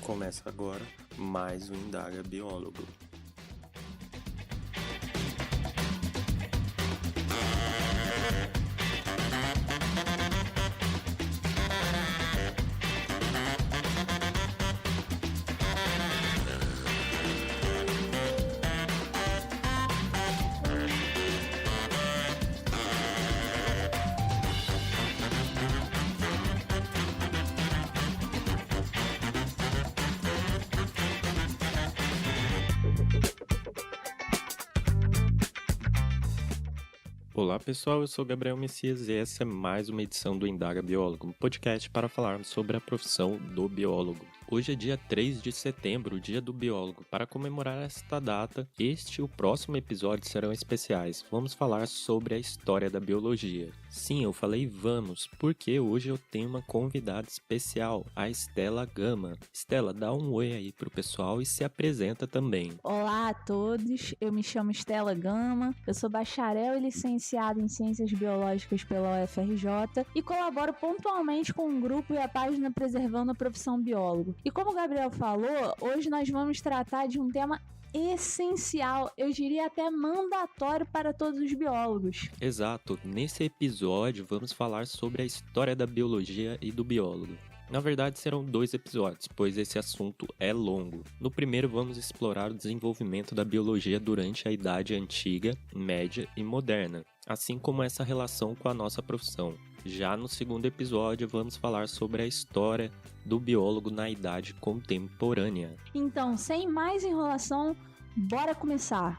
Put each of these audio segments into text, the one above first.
Começa agora mais um Indaga Biólogo. Olá pessoal, eu sou Gabriel Messias e essa é mais uma edição do Indaga Biólogo, um podcast para falarmos sobre a profissão do biólogo. Hoje é dia 3 de setembro, o dia do biólogo. Para comemorar esta data, este e o próximo episódio serão especiais. Vamos falar sobre a história da biologia. Sim, eu falei vamos, porque hoje eu tenho uma convidada especial, a Estela Gama. Estela, dá um oi aí pro pessoal e se apresenta também. Olá a todos, eu me chamo Estela Gama, eu sou bacharel e licenciada em Ciências Biológicas pela UFRJ e colaboro pontualmente com um grupo e a página Preservando a Profissão Biólogo. E como o Gabriel falou, hoje nós vamos tratar de um tema essencial, eu diria até mandatório para todos os biólogos. Exato, nesse episódio vamos falar sobre a história da biologia e do biólogo. Na verdade serão 2 episódios, pois esse assunto é longo. No primeiro vamos explorar o desenvolvimento da biologia durante a Idade Antiga, Média e Moderna, assim como essa relação com a nossa profissão. Já no segundo episódio vamos falar sobre a história do biólogo na Idade Contemporânea. Então, sem mais enrolação, bora começar!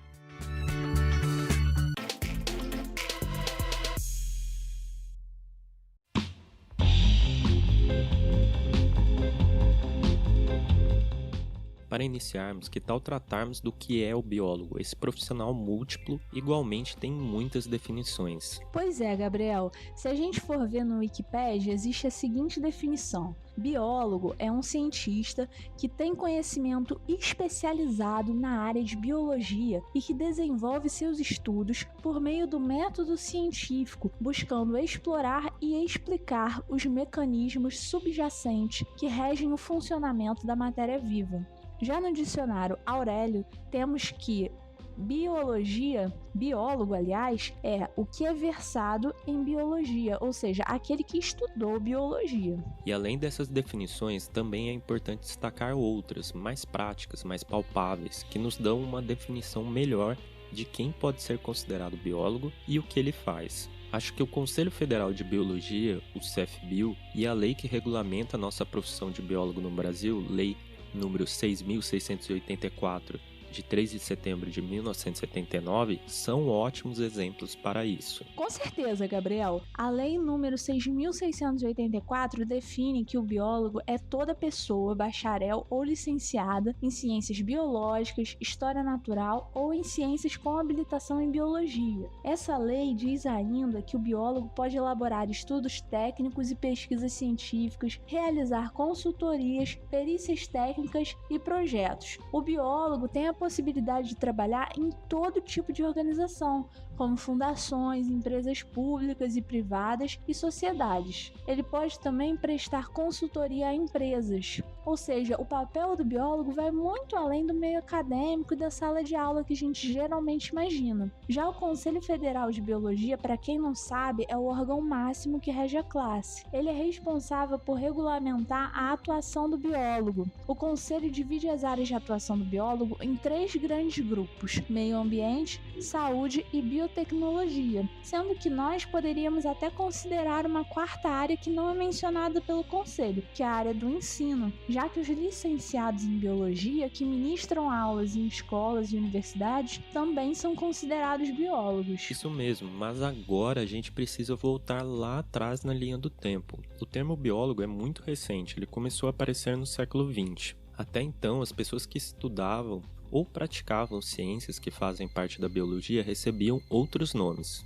Para iniciarmos, que tal tratarmos do que é o biólogo? Esse profissional múltiplo igualmente tem muitas definições. Pois é, Gabriel, se a gente for ver no Wikipedia, existe a seguinte definição. Biólogo é um cientista que tem conhecimento especializado na área de biologia e que desenvolve seus estudos por meio do método científico, buscando explorar e explicar os mecanismos subjacentes que regem o funcionamento da matéria viva. Já no dicionário Aurélio, temos que biólogo, aliás, é o que é versado em biologia, ou seja, aquele que estudou biologia. E além dessas definições, também é importante destacar outras, mais práticas, mais palpáveis, que nos dão uma definição melhor de quem pode ser considerado biólogo e o que ele faz. Acho que o Conselho Federal de Biologia, o CFBio, e a lei que regulamenta a nossa profissão de biólogo no Brasil, Lei número 6.684, de 3 de setembro de 1979, são ótimos exemplos para isso. Com certeza, Gabriel. A Lei número 6.684 define que o biólogo é toda pessoa bacharel ou licenciada em ciências biológicas, história natural ou em ciências com habilitação em biologia. Essa lei diz ainda que o biólogo pode elaborar estudos técnicos e pesquisas científicas, realizar consultorias, perícias técnicas e projetos. O biólogo tem a possibilidade de trabalhar em todo tipo de organização, como fundações, empresas públicas e privadas e sociedades. Ele pode também prestar consultoria a empresas, ou seja, o papel do biólogo vai muito além do meio acadêmico e da sala de aula que a gente geralmente imagina. Já o Conselho Federal de Biologia, para quem não sabe, é o órgão máximo que rege a classe. Ele é responsável por regulamentar a atuação do biólogo. O Conselho divide as áreas de atuação do biólogo em 3 grandes grupos: meio ambiente, saúde e biotecnologia, sendo que nós poderíamos até considerar uma 4ª área que não é mencionada pelo Conselho, que é a área do ensino, já que os licenciados em biologia que ministram aulas em escolas e universidades também são considerados biólogos. Isso mesmo, mas agora a gente precisa voltar lá atrás na linha do tempo. O termo biólogo é muito recente, ele começou a aparecer no século XX. Até então, as pessoas que estudavam ou praticavam ciências que fazem parte da biologia recebiam outros nomes.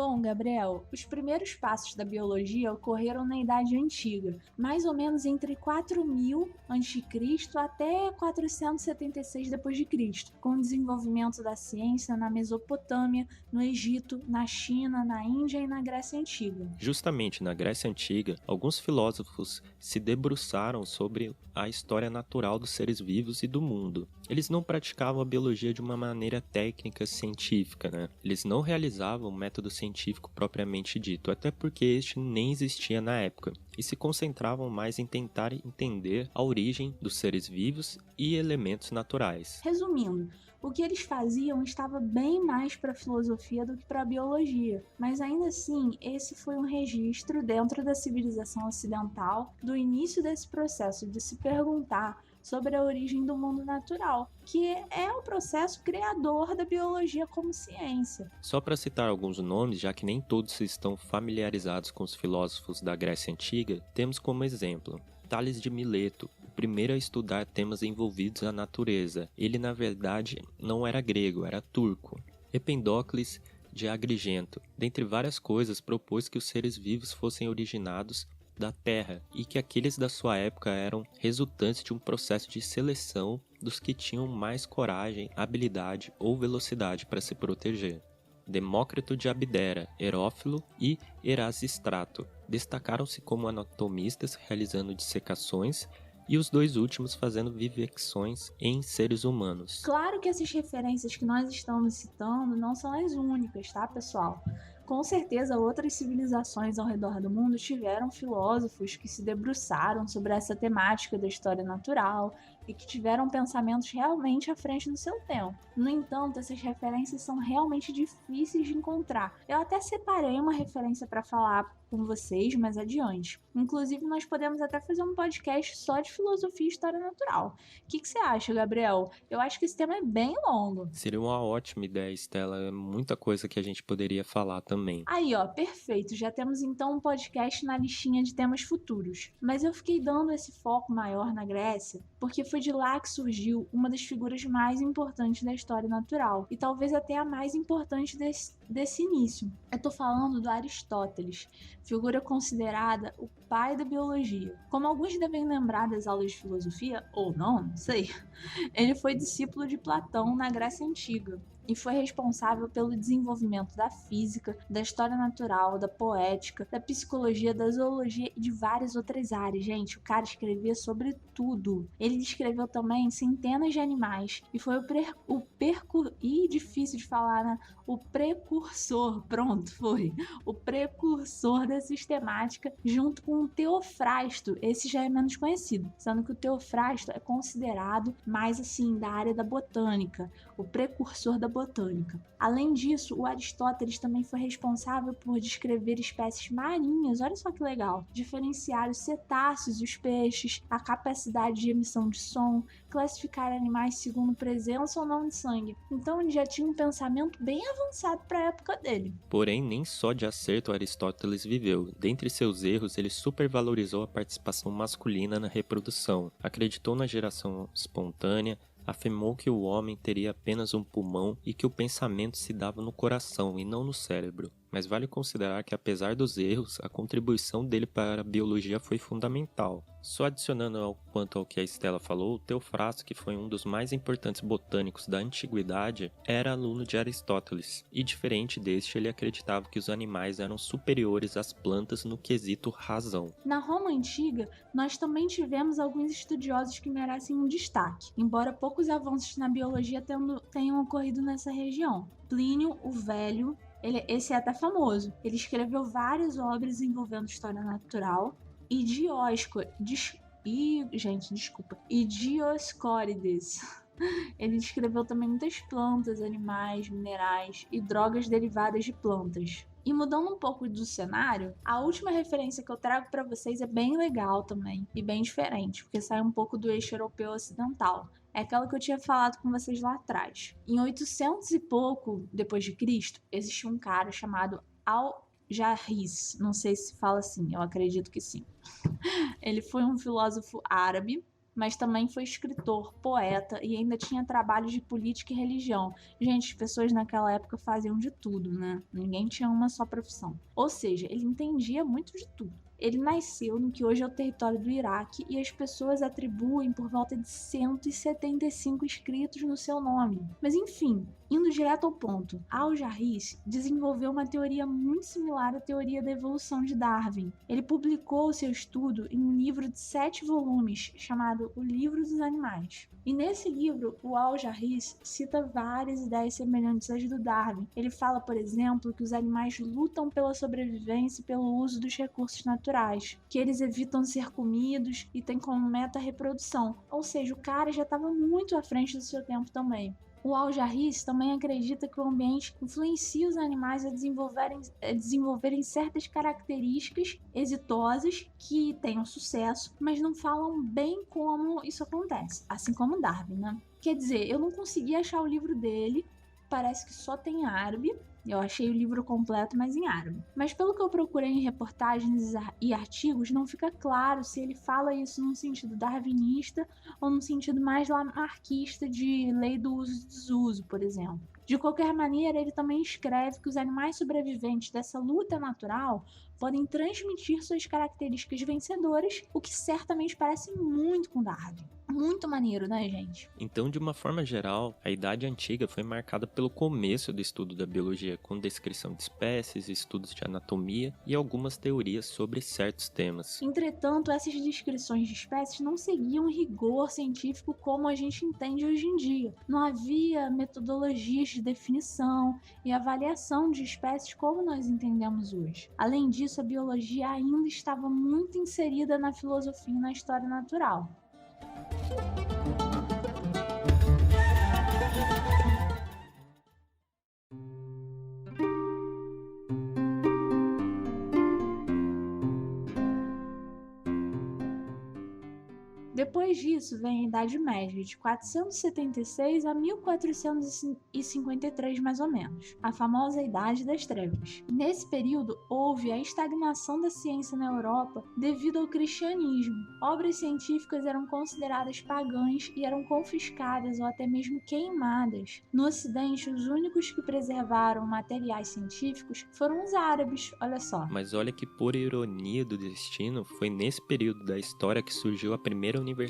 Bom, Gabriel, os primeiros passos da biologia ocorreram na Idade Antiga, mais ou menos entre 4000 a.C. até 476 d.C., com o desenvolvimento da ciência na Mesopotâmia, no Egito, na China, na Índia e na Grécia Antiga. Justamente na Grécia Antiga, alguns filósofos se debruçaram sobre a história natural dos seres vivos e do mundo. Eles não praticavam a biologia de uma maneira técnica científica, né? Eles não realizavam um método científico propriamente dito, até porque este nem existia na época, e se concentravam mais em tentar entender a origem dos seres vivos e elementos naturais. Resumindo, o que eles faziam estava bem mais para a filosofia do que para a biologia, mas ainda assim, esse foi um registro dentro da civilização ocidental do início desse processo de se perguntar sobre a origem do mundo natural, que é o processo criador da biologia como ciência. Só para citar alguns nomes, já que nem todos estão familiarizados com os filósofos da Grécia Antiga, temos como exemplo Tales de Mileto, o primeiro a estudar temas envolvidos à natureza. Ele, na verdade, não era grego, era turco. Empedocles de Agrigento, dentre várias coisas, propôs que os seres vivos fossem originados da Terra e que aqueles da sua época eram resultantes de um processo de seleção dos que tinham mais coragem, habilidade ou velocidade para se proteger. Demócrito de Abdera, Herófilo e Erasístrato destacaram-se como anatomistas realizando dissecações e os dois últimos fazendo vivecções em seres humanos. Claro que essas referências que nós estamos citando não são as únicas, tá, pessoal? Com certeza, outras civilizações ao redor do mundo tiveram filósofos que se debruçaram sobre essa temática da história natural e que tiveram pensamentos realmente à frente do seu tempo. No entanto, essas referências são realmente difíceis de encontrar. Eu até separei uma referência para falar com vocês mais adiante. Inclusive, nós podemos até fazer um podcast só de filosofia e história natural. O que você acha, Gabriel? Eu acho que esse tema é bem longo. Seria uma ótima ideia, Estela. É muita coisa que a gente poderia falar também. Aí, ó, perfeito. Já temos então um podcast na listinha de temas futuros. Mas eu fiquei dando esse foco maior na Grécia porque foi de lá que surgiu uma das figuras mais importantes da história natural e talvez até a mais importante desse início. Eu tô falando do Aristóteles, figura considerada o pai da biologia. Como alguns devem lembrar das aulas de filosofia, ou não sei, ele foi discípulo de Platão na Grécia Antiga e foi responsável pelo desenvolvimento da física, da história natural, da poética, da psicologia, da zoologia e de várias outras áreas. Gente, o cara escrevia sobre tudo. Ele descreveu também centenas de animais e foi difícil de falar, né? O precursor, pronto, foi. O precursor da sistemática junto com o Teofrasto. Esse já é menos conhecido, sendo que o Teofrasto é considerado mais assim da área da botânica, o precursor da botânica. Além disso, o Aristóteles também foi responsável por descrever espécies marinhas, olha só que legal, diferenciar os cetáceos e os peixes, a capacidade de emissão de som, classificar animais segundo presença ou não de sangue. Então ele já tinha um pensamento bem avançado para a época dele. Porém, nem só de acerto Aristóteles viveu. Dentre seus erros, ele supervalorizou a participação masculina na reprodução, acreditou na geração espontânea, afirmou que o homem teria apenas um pulmão e que o pensamento se dava no coração e não no cérebro. Mas vale considerar que, apesar dos erros, a contribuição dele para a biologia foi fundamental. Só adicionando quanto ao que a Estela falou, Teofrasto, que foi um dos mais importantes botânicos da antiguidade, era aluno de Aristóteles, e diferente deste, ele acreditava que os animais eram superiores às plantas no quesito razão. Na Roma Antiga, nós também tivemos alguns estudiosos que merecem um destaque, embora poucos avanços na biologia tenham ocorrido nessa região. Plínio o Velho, esse é até famoso. Ele escreveu várias obras envolvendo história natural e Dioscórides. Ele descreveu também muitas plantas, animais, minerais e drogas derivadas de plantas. E mudando um pouco do cenário, a última referência que eu trago para vocês é bem legal também e bem diferente, porque sai um pouco do eixo europeu ocidental. É aquela que eu tinha falado com vocês lá atrás. Em 800 e pouco depois de Cristo, existia um cara chamado Al-Jarris. Não sei se fala assim, eu acredito que sim. Ele foi um filósofo árabe mas também foi escritor, poeta e ainda tinha trabalhos de política e religião. Gente, as pessoas naquela época faziam de tudo, né? Ninguém tinha uma só profissão. Ou seja, ele entendia muito de tudo. Ele nasceu no que hoje é o território do Iraque e as pessoas atribuem por volta de 175 escritos no seu nome. Mas enfim, indo direto ao ponto, Al-Jarris desenvolveu uma teoria muito similar à teoria da evolução de Darwin. Ele publicou seu estudo em um livro de 7 volumes chamado O Livro dos Animais. E nesse livro, o Al-Jarris cita várias ideias semelhantes às do Darwin. Ele fala, por exemplo, que os animais lutam pela sobrevivência e pelo uso dos recursos naturais, que eles evitam ser comidos e têm como meta a reprodução. Ou seja, o cara já estava muito à frente do seu tempo também. O Al-Jarris também acredita que o ambiente influencia os animais a desenvolverem certas características exitosas que tenham sucesso, mas não falam bem como isso acontece, assim como Darwin, né? Quer dizer, eu não consegui achar o livro dele, parece que só tem árabe. Eu achei o livro completo, mas em árabe. Mas pelo que eu procurei em reportagens e artigos, não fica claro se ele fala isso num sentido darwinista ou num sentido mais lamarquista de lei do uso e desuso, por exemplo. De qualquer maneira, ele também escreve que os animais sobreviventes dessa luta natural podem transmitir suas características vencedoras, o que certamente parece muito com Darwin. Muito maneiro, né, gente? Então, de uma forma geral, a Idade Antiga foi marcada pelo começo do estudo da biologia, com descrição de espécies, estudos de anatomia e algumas teorias sobre certos temas. Entretanto, essas descrições de espécies não seguiam rigor científico como a gente entende hoje em dia. Não havia metodologias de definição e avaliação de espécies como nós entendemos hoje. Além disso, a biologia ainda estava muito inserida na filosofia e na história natural. Depois disso vem a Idade Média, de 476 a 1453 mais ou menos, a famosa Idade das Trevas. Nesse período houve a estagnação da ciência na Europa devido ao cristianismo. Obras científicas eram consideradas pagãs e eram confiscadas ou até mesmo queimadas. No Ocidente, os únicos que preservaram materiais científicos foram os árabes, olha só. Mas olha que, por ironia do destino, foi nesse período da história que surgiu a primeira universidade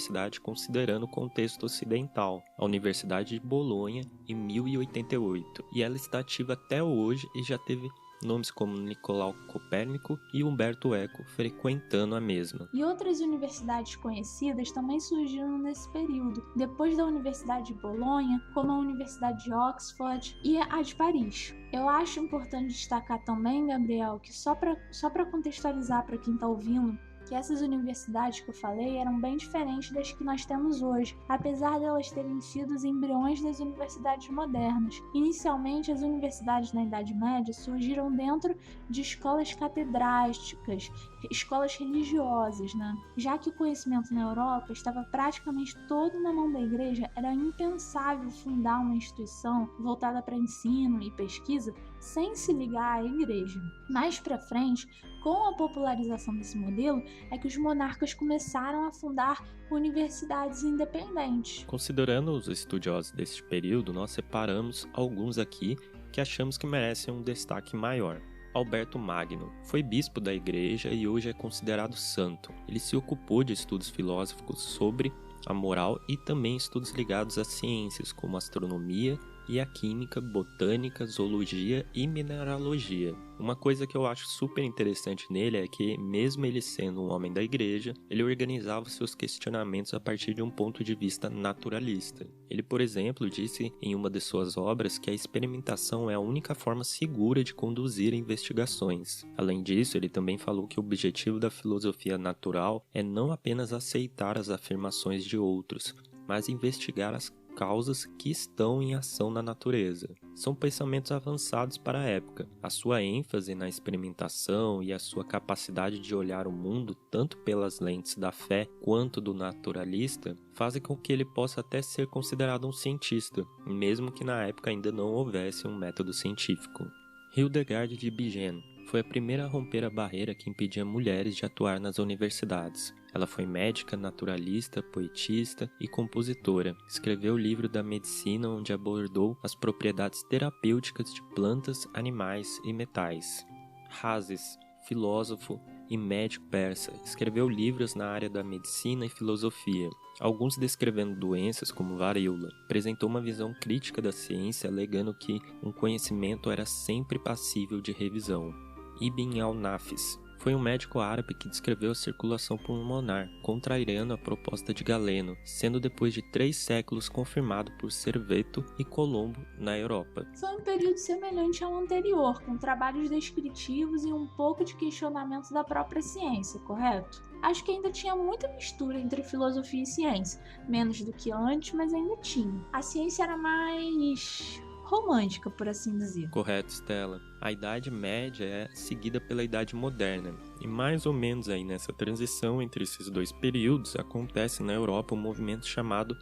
considerando o contexto ocidental, a Universidade de Bolonha, em 1088. E ela está ativa até hoje e já teve nomes como Nicolau Copérnico e Humberto Eco frequentando a mesma. E outras universidades conhecidas também surgiram nesse período, depois da Universidade de Bolonha, como a Universidade de Oxford e a de Paris. Eu acho importante destacar também, Gabriel, que só para contextualizar para quem está ouvindo, que essas universidades que eu falei eram bem diferentes das que nós temos hoje, apesar de elas terem sido os embriões das universidades modernas. Inicialmente, as universidades na Idade Média surgiram dentro de escolas catedráticas, escolas religiosas, né? Já que o conhecimento na Europa estava praticamente todo na mão da igreja, era impensável fundar uma instituição voltada para ensino e pesquisa sem se ligar à igreja. Mais para frente, com a popularização desse modelo, é que os monarcas começaram a fundar universidades independentes. Considerando os estudiosos deste período, nós separamos alguns aqui que achamos que merecem um destaque maior. Alberto Magno foi bispo da igreja e hoje é considerado santo. Ele se ocupou de estudos filosóficos sobre a moral e também estudos ligados às ciências como astronomia e a química, botânica, zoologia e mineralogia. Uma coisa que eu acho super interessante nele é que, mesmo ele sendo um homem da igreja, ele organizava seus questionamentos a partir de um ponto de vista naturalista. Ele, por exemplo, disse em uma de suas obras que a experimentação é a única forma segura de conduzir investigações. Além disso, ele também falou que o objetivo da filosofia natural é não apenas aceitar as afirmações de outros, mas investigar as causas que estão em ação na natureza. São pensamentos avançados para a época. A sua ênfase na experimentação e a sua capacidade de olhar o mundo tanto pelas lentes da fé quanto do naturalista fazem com que ele possa até ser considerado um cientista, mesmo que na época ainda não houvesse um método científico. Hildegard de Bingen foi a primeira a romper a barreira que impedia mulheres de atuar nas universidades. Ela foi médica, naturalista, poetista e compositora. Escreveu o livro da medicina, onde abordou as propriedades terapêuticas de plantas, animais e metais. Rhazes, filósofo e médico persa, escreveu livros na área da medicina e filosofia, alguns descrevendo doenças como varíola. Apresentou uma visão crítica da ciência, alegando que um conhecimento era sempre passível de revisão. Ibn al-Nafis foi um médico árabe que descreveu a circulação pulmonar, contrariando a proposta de Galeno, sendo depois de 3 séculos confirmado por Serveto e Colombo na Europa. Foi um período semelhante ao anterior, com trabalhos descritivos e um pouco de questionamento da própria ciência, correto? Acho que ainda tinha muita mistura entre filosofia e ciência, menos do que antes, mas ainda tinha. A ciência era mais romântica, por assim dizer. Correto, Stella. A Idade Média é seguida pela Idade Moderna, e mais ou menos aí nessa transição entre esses 2 períodos acontece na Europa um movimento chamado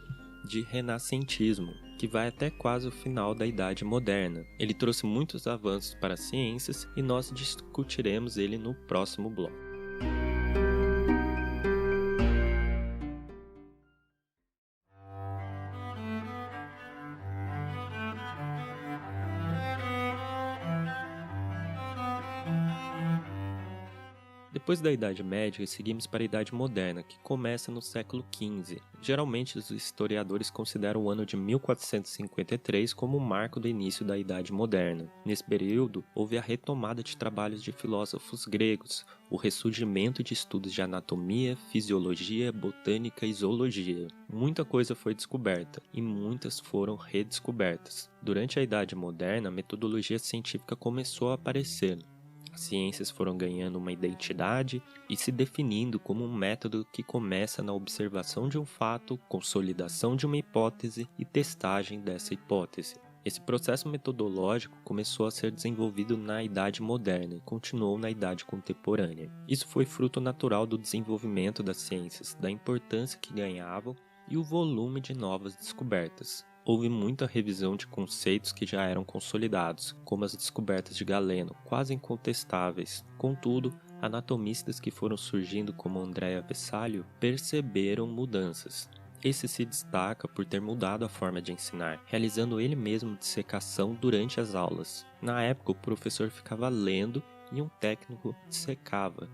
de renascentismo, que vai até quase o final da Idade Moderna. Ele trouxe muitos avanços para as ciências e nós discutiremos ele no próximo bloco. Depois da Idade Média, seguimos para a Idade Moderna, que começa no século XV. Geralmente, os historiadores consideram o ano de 1453 como o marco do início da Idade Moderna. Nesse período, houve a retomada de trabalhos de filósofos gregos, o ressurgimento de estudos de anatomia, fisiologia, botânica e zoologia. Muita coisa foi descoberta, e muitas foram redescobertas. Durante a Idade Moderna, a metodologia científica começou a aparecer. As ciências foram ganhando uma identidade e se definindo como um método que começa na observação de um fato, consolidação de uma hipótese e testagem dessa hipótese. Esse processo metodológico começou a ser desenvolvido na Idade Moderna e continuou na Idade Contemporânea. Isso foi fruto natural do desenvolvimento das ciências, da importância que ganhavam e o volume de novas descobertas. Houve muita revisão de conceitos que já eram consolidados, como as descobertas de Galeno, quase incontestáveis. Contudo, anatomistas que foram surgindo como Andrea Vessalio perceberam mudanças. Esse se destaca por ter mudado a forma de ensinar, realizando ele mesmo dissecação durante as aulas. Na época, o professor ficava lendo e um técnico dissecava.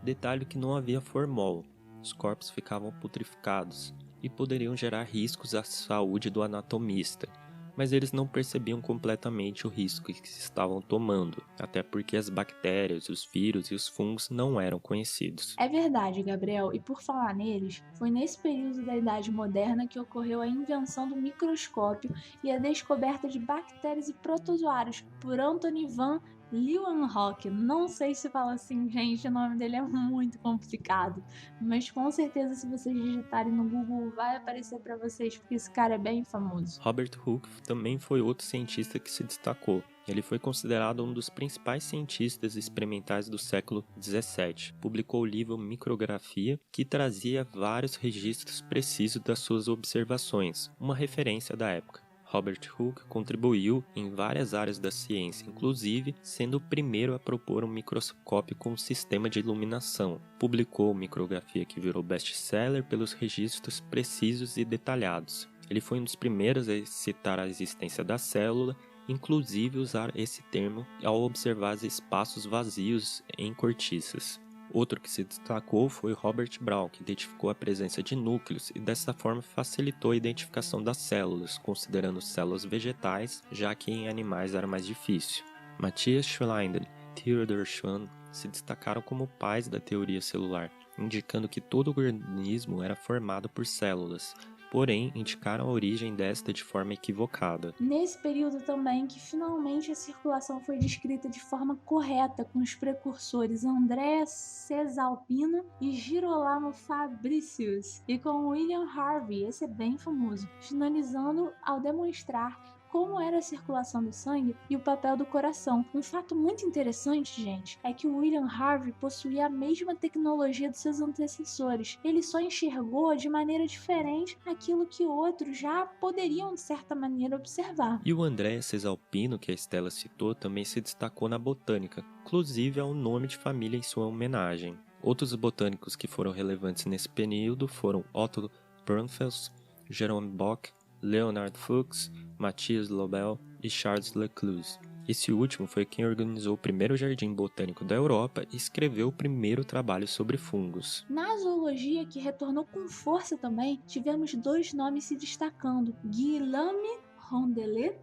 Detalhe que não havia formol, os corpos ficavam putrificados e poderiam gerar riscos à saúde do anatomista, mas eles não percebiam completamente o risco que estavam tomando, até porque as bactérias, os vírus e os fungos não eram conhecidos. É verdade, Gabriel, e por falar neles, foi nesse período da Idade Moderna que ocorreu a invenção do microscópio e a descoberta de bactérias e protozoários por Anthony van Leeuwenhoek. Não sei se fala assim, gente, o nome dele é muito complicado, mas com certeza se vocês digitarem no Google vai aparecer para vocês, porque esse cara é bem famoso. Robert Hooke também foi outro cientista que se destacou. Ele foi considerado um dos principais cientistas experimentais do século XVII. Publicou o livro Micrografia, que trazia vários registros precisos das suas observações, uma referência da época. Robert Hooke contribuiu em várias áreas da ciência, inclusive sendo o primeiro a propor um microscópio com um sistema de iluminação. Publicou Micrografia, que virou best-seller pelos registros precisos e detalhados. Ele foi um dos primeiros a citar a existência da célula, inclusive usar esse termo ao observar espaços vazios em cortiças. Outro que se destacou foi Robert Brown, que identificou a presença de núcleos e dessa forma facilitou a identificação das células, considerando células vegetais, já que em animais era mais difícil. Matthias Schleiden e Theodor Schwann se destacaram como pais da teoria celular, indicando que todo organismo era formado por células, porém indicaram a origem desta de forma equivocada. Nesse período também que finalmente a circulação foi descrita de forma correta com os precursores Andrea Cesalpino e Girolamo Fabricius, e com William Harvey, esse é bem famoso, finalizando ao demonstrar como era a circulação do sangue e o papel do coração. Um fato muito interessante, gente, é que o William Harvey possuía a mesma tecnologia dos seus antecessores. Ele só enxergou de maneira diferente aquilo que outros já poderiam, de certa maneira, observar. E o André Cesalpino, que a Estela citou, também se destacou na botânica, inclusive há um nome de família em sua homenagem. Outros botânicos que foram relevantes nesse período foram Otto Brunfels, Jerome Bock, Leonard Fuchs, Matthias Lobel e Charles Lecluse. Esse último foi quem organizou o primeiro jardim botânico da Europa e escreveu o primeiro trabalho sobre fungos. Na zoologia, que retornou com força também, tivemos dois nomes se destacando: Guillaume Rondelet,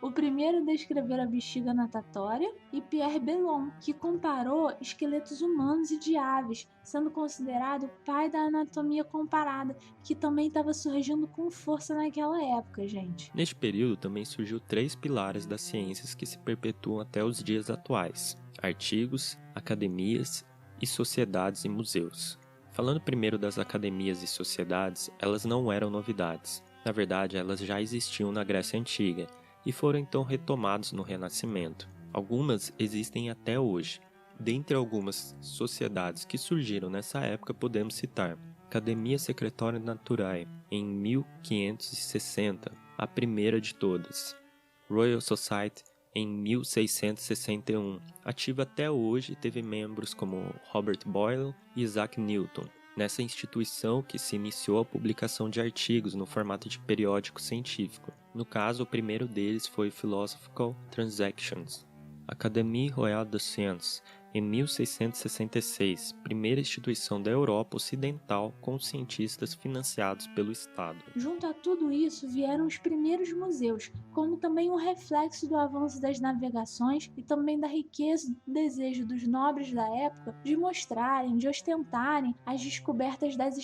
o primeiro a descrever a bexiga natatória, e Pierre Bellon, que comparou esqueletos humanos e de aves, sendo considerado o pai da anatomia comparada, que também estava surgindo com força naquela época, gente. Neste período também surgiu 3 pilares das ciências que se perpetuam até os dias atuais: artigos, academias e sociedades e museus. Falando primeiro das academias e sociedades, elas não eram novidades. Na verdade, elas já existiam na Grécia Antiga e foram então retomadas no Renascimento. Algumas existem até hoje. Dentre algumas sociedades que surgiram nessa época, podemos citar Academia Secretoria Naturae, em 1560, a primeira de todas. Royal Society, em 1661, ativa até hoje e teve membros como Robert Boyle e Isaac Newton. Nessa instituição que se iniciou a publicação de artigos no formato de periódico científico. No caso, o primeiro deles foi Philosophical Transactions. Académie Royale des Sciences, em 1666, primeira instituição da Europa Ocidental com cientistas financiados pelo Estado. Junto a tudo isso vieram os primeiros museus, como também um reflexo do avanço das navegações e também da riqueza do desejo dos nobres da época de mostrarem, de ostentarem as descobertas das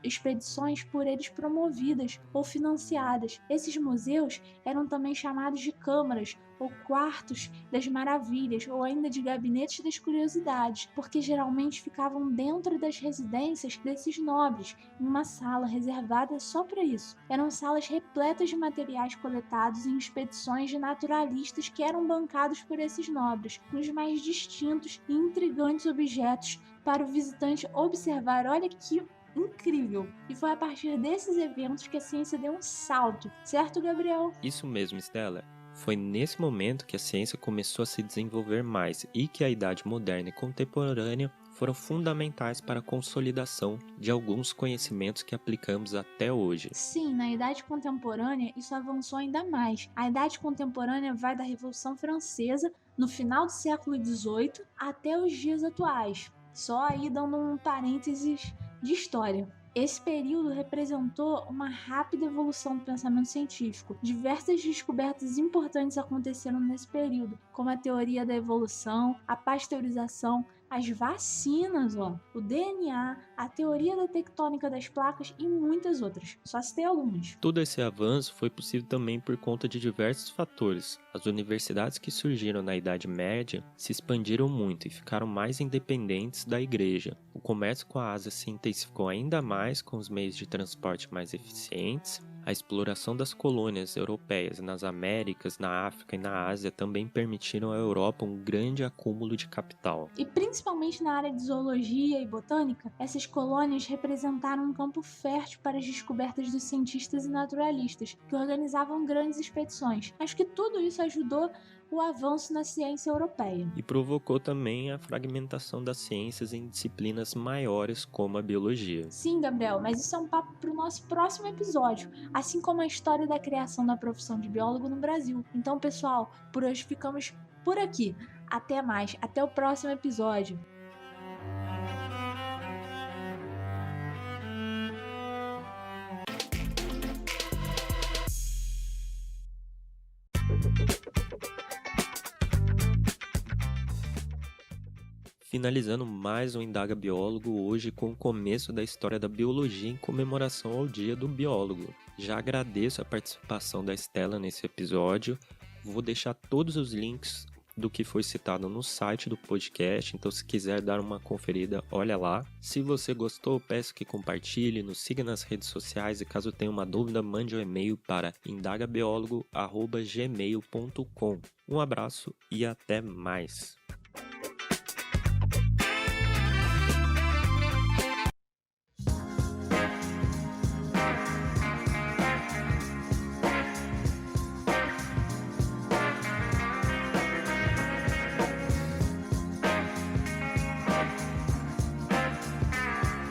expedições por eles promovidas ou financiadas. Esses museus eram também chamados de câmaras ou quartos das maravilhas, ou ainda de gabinetes das curiosidades, porque geralmente ficavam dentro das residências desses nobres, em uma sala reservada só para isso. Eram salas repletas de materiais coletados em expedições de naturalistas que eram bancados por esses nobres, com os mais distintos e intrigantes objetos para o visitante observar. Olha que incrível! E foi a partir desses eventos que a ciência deu um salto, certo, Gabriel? Isso mesmo, Stella. Foi nesse momento que a ciência começou a se desenvolver mais e que a Idade Moderna e Contemporânea foram fundamentais para a consolidação de alguns conhecimentos que aplicamos até hoje. Sim, na Idade Contemporânea isso avançou ainda mais. A Idade Contemporânea vai da Revolução Francesa, no final do século XVIII, até os dias atuais. Só aí dando um parênteses de história. Esse período representou uma rápida evolução do pensamento científico. Diversas descobertas importantes aconteceram nesse período, como a teoria da evolução, a pasteurização, as vacinas, o DNA, a teoria da tectônica das placas e muitas outras. Só citei algumas. Todo esse avanço foi possível também por conta de diversos fatores. As universidades que surgiram na Idade Média se expandiram muito e ficaram mais independentes da Igreja. O comércio com a Ásia se intensificou ainda mais com os meios de transporte mais eficientes. A exploração das colônias europeias nas Américas, na África e na Ásia também permitiram à Europa um grande acúmulo de capital. E principalmente na área de zoologia e botânica, essas colônias representaram um campo fértil para as descobertas dos cientistas e naturalistas, que organizavam grandes expedições. Acho que tudo isso ajudou o avanço na ciência europeia. E provocou também a fragmentação das ciências em disciplinas maiores como a biologia. Sim, Gabriel, mas isso é um papo para o nosso próximo episódio, assim como a história da criação da profissão de biólogo no Brasil. Então, pessoal, por hoje ficamos por aqui. Até mais, até o próximo episódio. Finalizando mais um Indaga Biólogo, hoje com o começo da história da biologia em comemoração ao Dia do Biólogo. Já agradeço a participação da Estela nesse episódio, vou deixar todos os links do que foi citado no site do podcast, então se quiser dar uma conferida, olha lá. Se você gostou, peço que compartilhe, nos siga nas redes sociais e caso tenha uma dúvida, mande um e-mail para indagabiologo@gmail.com. Um abraço e até mais!